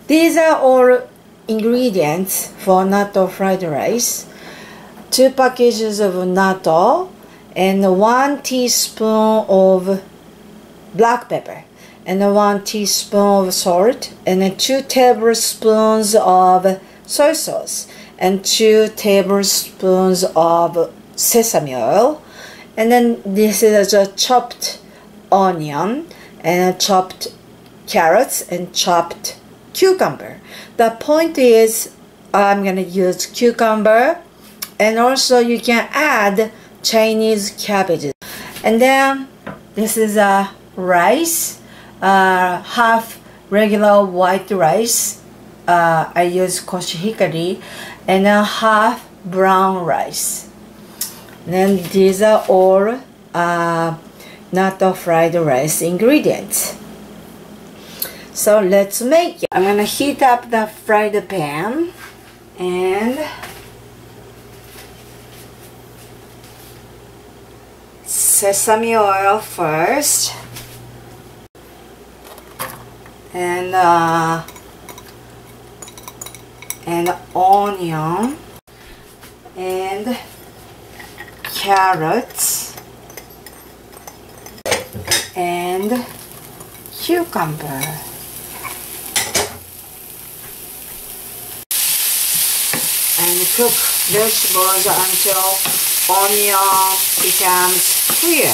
These are all ingredients for natto fried rice. 2 packages of natto and 1 teaspoon of black pepper and 1 teaspoon of salt and 2 tablespoons of soy sauce and 2 tablespoons of sesame oil. And then this is a chopped onion and chopped carrots and chopped cucumber. The point is I'm going to use cucumber, and also you can add Chinese cabbages. And then this is a rice, half regular white rice. I use koshihikari, and a half brown rice. And then these are all natto fried rice ingredients. So let's make it. I'm gonna heat up the fried pan and sesame oil first, and onion and carrots and cucumber. And cook vegetables until onion becomes clear.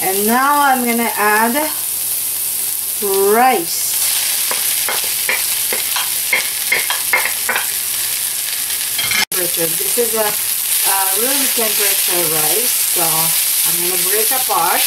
And now I'm gonna add rice. This is a room temperature rice, so I'm going to break apart.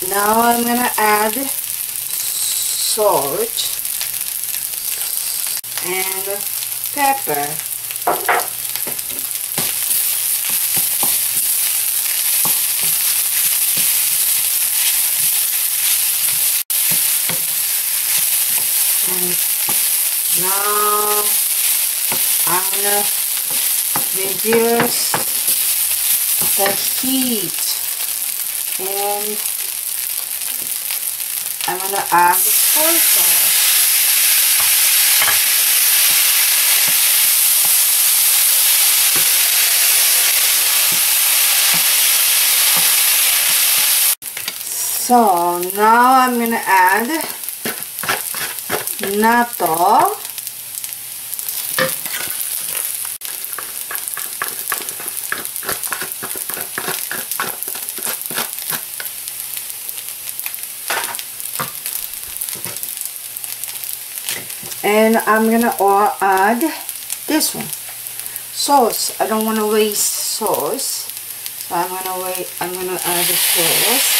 Now I'm going to add salt and pepper. And now I'm gonna reduce the heat, and I'm gonna add the soy sauce. So now I'm gonna add natto, and I'm gonna add this one, sauce. I don't want to waste sauce, so I'm gonna add the sauce.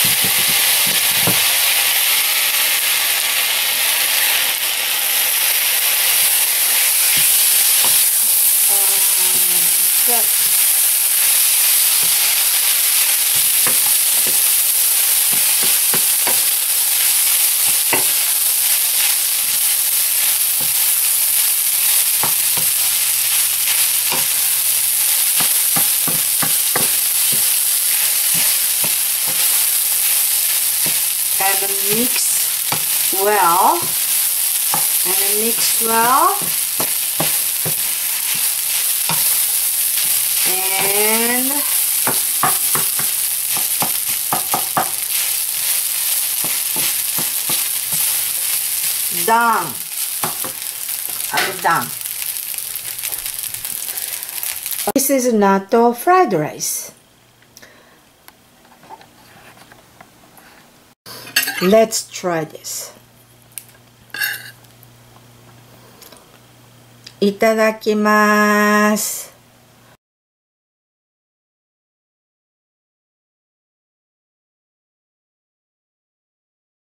And mix well, and done. I'm done. This is natto fried rice. Let's try this. いただきます。